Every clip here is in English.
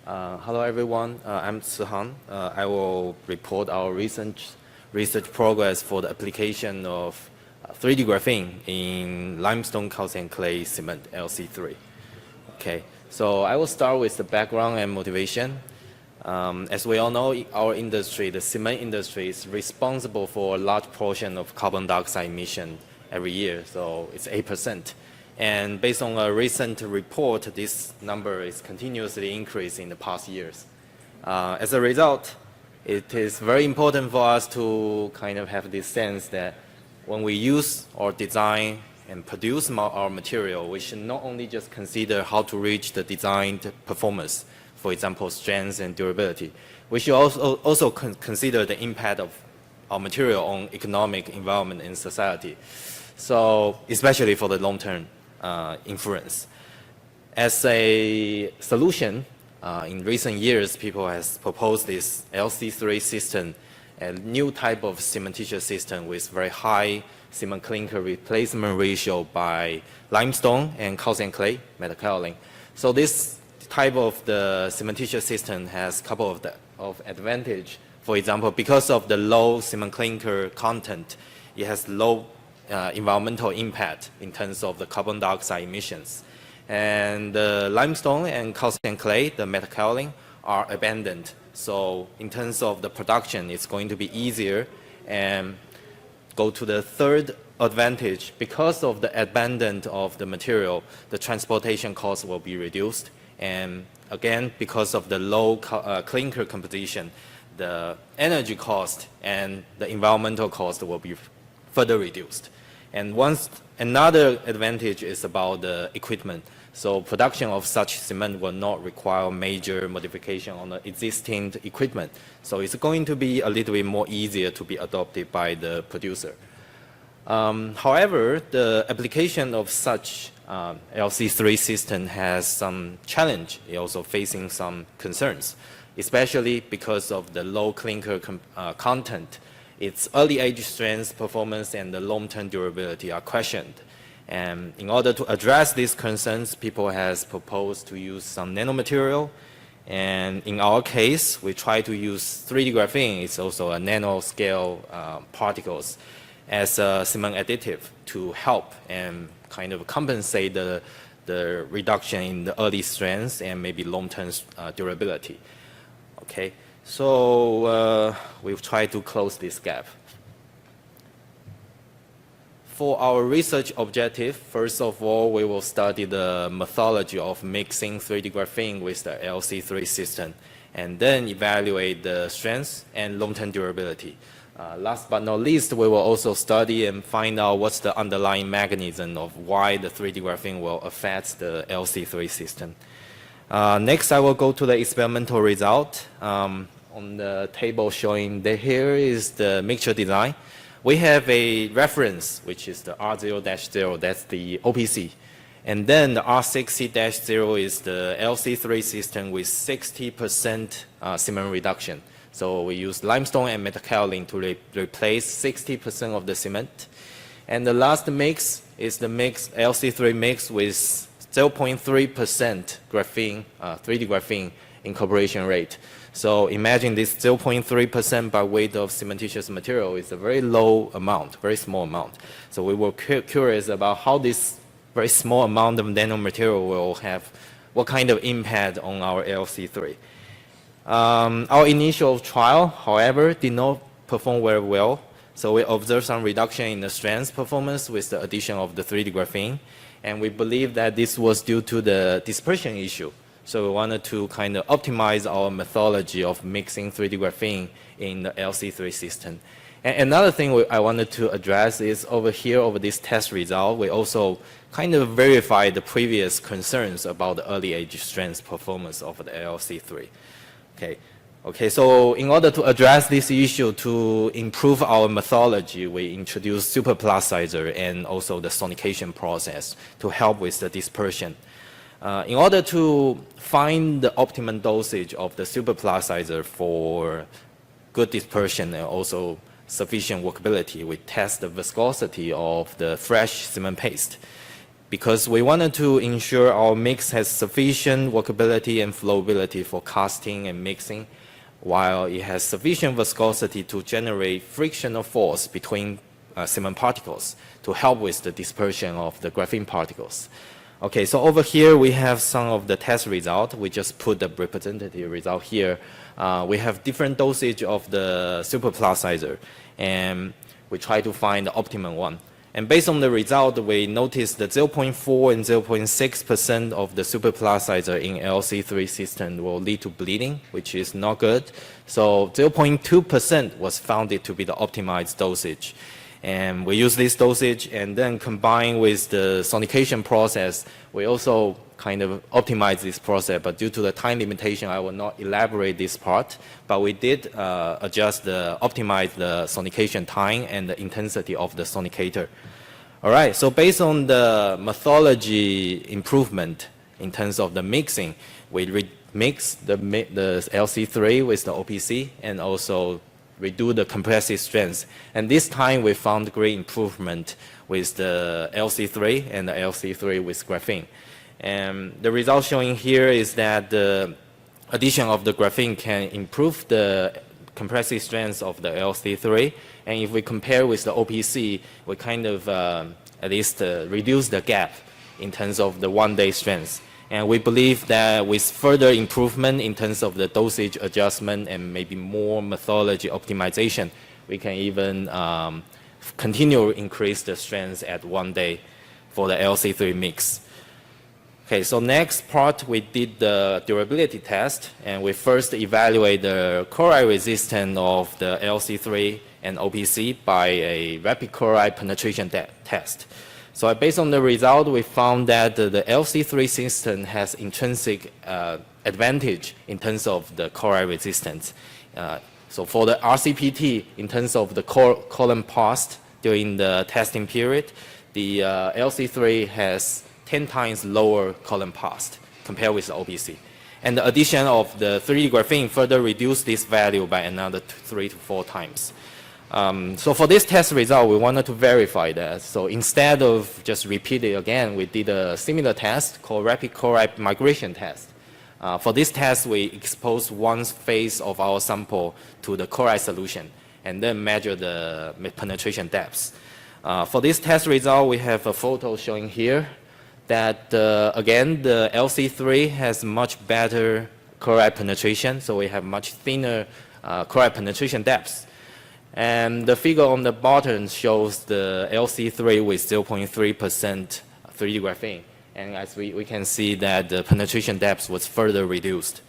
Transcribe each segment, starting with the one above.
Hello everyone, I'm Cihang. I will report our recent research progress for the application of 3D graphene in limestone calcined clay cement LC3. Okay, so I will start with the background and motivation. As we all know, our industry, the cement industry, is responsible for a large portion of carbon dioxide emission every year, so it's 8%. And based on a recent report, this number is continuously increasing in the past years. As a result, it is very important for us to kind of have this sense that when we use or design and produce our material, we should not only just consider how to reach the designed performance, for example, strength and durability. We should also consider the impact of our material on economic, environment, and society. So, especially for the long-term influence. As a solution, in recent years, people have proposed this LC3 system, a new type of cementitious system with very high cement clinker replacement ratio by limestone and calcined clay metakaolin. So this type of the cementitious system has a couple of advantage. For example, because of the low cement clinker content, it has low environmental impact in terms of the carbon dioxide emissions. And the limestone and calcined clay, the metakaolin, are abundant. So in terms of the production, it's going to be easier. And go to the third advantage, because of the abundance of the material, the transportation cost will be reduced. And again, because of the low clinker composition, the energy cost and the environmental cost will be further reduced. And another advantage is about the equipment. So production of such cement will not require major modification on the existing equipment. So it's going to be a little bit more easier to be adopted by the producer. However, the application of such LC3 system has some challenge. It's also facing some concerns, especially because of the low clinker content. Its early age strength, performance, and the long-term durability are questioned. And in order to address these concerns, people have proposed to use some nano-material. And in our case, we try to use 3D graphene. It's also a nano-scale particles as a cement additive to help and kind of compensate the reduction in the early strength and maybe long-term durability. Okay. So we've tried to close this gap. For our research objective, first of all, we will study the methodology of mixing 3D graphene with the LC3 system, and then evaluate the strength and long-term durability. Last but not least, we will also study and find out what's the underlying mechanism of why the 3D graphene will affect the LC3 system. Next, I will go to the experimental result. On the table showing that here is the mixture design. We have a reference, which is the R0-0, that's the OPC. And then the R60-0 is the LC3 system with 60% cement reduction. So we use limestone and metakaolin to replace 60% of the cement. And the last mix is the LC3 mix with 0.3% graphene, 3D graphene incorporation rate. So imagine this 0.3% by weight of cementitious material is a very low amount, very small amount. So we were curious about how this very small amount of nanomaterial will have, what kind of impact on our LC3. Our initial trial, however, did not perform very well. So we observed some reduction in the strength performance with the addition of the 3D graphene. And we believe that this was due to the dispersion issue. So we wanted to kind of optimize our methodology of mixing 3D graphene in the LC3 system. And another thing I wanted to address is over here, over this test result, we also kind of verified the previous concerns about the early age strength performance of the LC3. Okay, so in order to address this issue, to improve our methodology, we introduced superplasticizer and also the sonication process to help with the dispersion. In order to find the optimum dosage of the superplasticizer for good dispersion and also sufficient workability, we test the viscosity of the fresh cement paste. because we wanted to ensure our mix has sufficient workability and flowability for casting and mixing, while it has sufficient viscosity to generate frictional force between cement particles to help with the dispersion of the graphene particles. Okay, so over here we have some of the test results. We just put the representative result here. We have different dosage of the superplasticizer, and we try to find the optimum one. And based on the result, we noticed that 0.4 and 0.6% of the superplasticizer in LC3 system will lead to bleeding, which is not good. So 0.2% was found to be the optimized dosage. And we use this dosage and then combine with the sonication process, we also kind of optimize this process, but due to the time limitation, I will not elaborate this part, but we did optimize the sonication time and the intensity of the sonicator. All right, so based on the methodology improvement in terms of the mixing, we mix the LC3 with the OPC and also reduce the compressive strength. And this time we found great improvement with the LC3 and the LC3 with graphene. And the result showing here is that the addition of the graphene can improve the compressive strength of the LC3. And if we compare with the OPC, we kind of at least reduce the gap in terms of the one-day strength. And we believe that with further improvement in terms of the dosage adjustment and maybe more methodology optimization, we can even continue to increase the strength at 1 day for the LC3 mix. Okay, so next part, we did the durability test, and we first evaluate the chloride resistance of the LC3 and OPC by a rapid chloride penetration test. So based on the result, we found that the LC3 system has intrinsic advantage in terms of the chloride resistance. So for the RCPT, in terms of the column passed during the testing period, the LC3 has 10 times lower column passed compared with the OPC. And the addition of the 3D graphene further reduced this value by another 3 to 4 times. So for this test result, we wanted to verify that. So instead of just repeat it again, we did a similar test called rapid chloride migration test. For this test, we exposed one phase of our sample to the chloride solution and then measure the penetration depths. For this test result, we have a photo showing here that, again, the LC3 has much better chloride penetration, so we have much thinner chloride penetration depths. And the figure on the bottom shows the LC3 with 0.3% 3D graphene. And as we can see that the penetration depth was further reduced.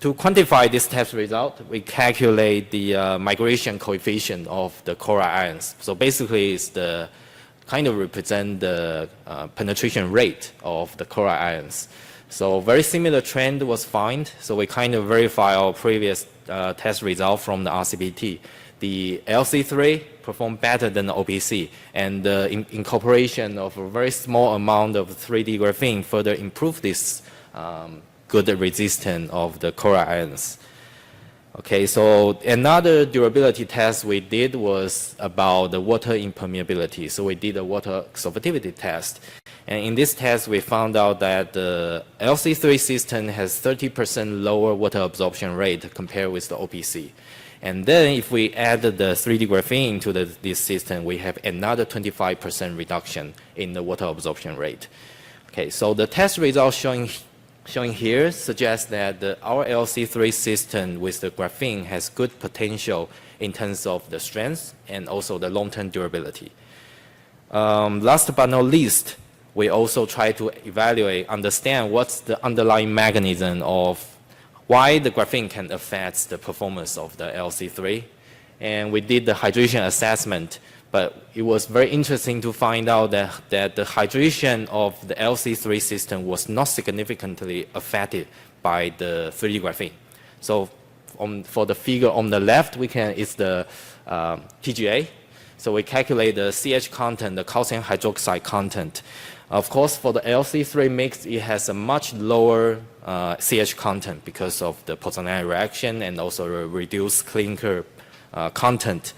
To quantify this test result, we calculate the migration coefficient of the chloride ions. So basically, it's the kind of represent the penetration rate of the chloride ions. So very similar trend was found. So we kind of verify our previous test result from the RCPT. The LC3 performed better than the OPC, and the incorporation of a very small amount of 3D graphene further improved this good resistance of the chloride ions. Okay, so another durability test we did was about the water impermeability. So we did a water exhaustivity test. And in this test, we found out that the LC3 system has 30% lower water absorption rate compared with the OPC. And then if we add the 3D graphene to this system, we have another 25% reduction in the water absorption rate. Okay, so the test results showing here suggests that our LC3 system with the graphene has good potential in terms of the strength and also the long-term durability. Last but not least, we also try to understand what's the underlying mechanism of why the graphene can affect the performance of the LC3. And we did the hydration assessment, but it was very interesting to find out that the hydration of the LC3 system was not significantly affected by the 3D graphene. So for the figure on the left, it's the TGA. So we calculate the CH content, the calcium hydroxide content. Of course, for the LC3 mix, it has a much lower CH content because of the Pozzolani reaction and also a reduced clinker content.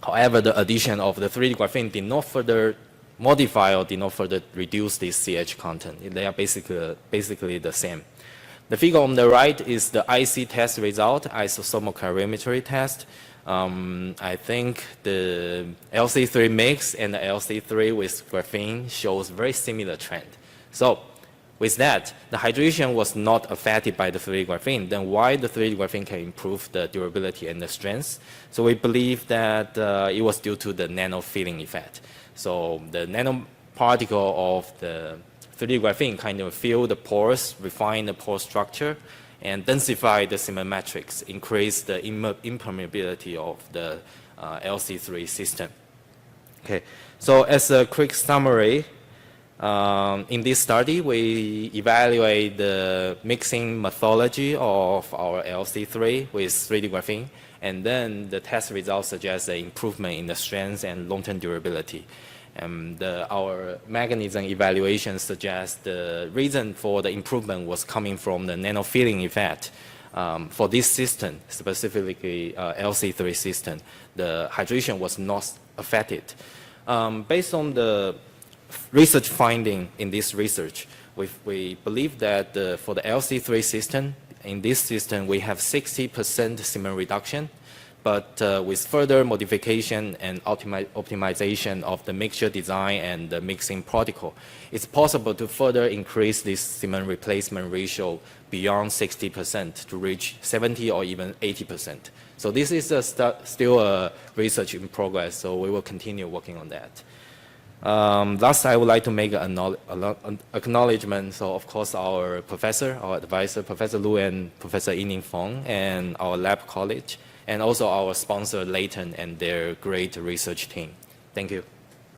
However, the addition of the 3D graphene did not further modify or did not further reduce this CH content. They are basically the same. The figure on the right is the IC test result, isothermal calorimetry test. I think the LC3 mix and the LC3 with graphene shows very similar trend. So with that, the hydration was not affected by the 3D graphene. Then why the 3D graphene can improve the durability and the strength? So we believe that it was due to the nano filling effect. So the nanoparticle of the 3D graphene kind of fill the pores, refine the pore structure, and densify the cement matrix, increase the impermeability of the LC3 system. Okay, so as a quick summary, in this study, we evaluate the mixing methodology of our LC3 with 3D graphene, and then the test results suggest an improvement in the strength and long-term durability. Our mechanism evaluation suggests the reason for the improvement was coming from the nano-filling effect. For this system, specifically LC3 system, the hydration was not affected. Based on the research finding in this research, we believe that for the LC3 system, in this system we have 60% cement reduction, but with further modification and optimization of the mixture design and the mixing protocol, it's possible to further increase this cement replacement ratio beyond 60% to reach 70 or even 80%. So this is still a research in progress, so we will continue working on that. Last, I would like to make an acknowledgement. So, of course, our professor, our advisor, Professor Lu and Professor Yining Feng, and our lab college, and also our sponsor, Leighton, and their great research team. Thank you.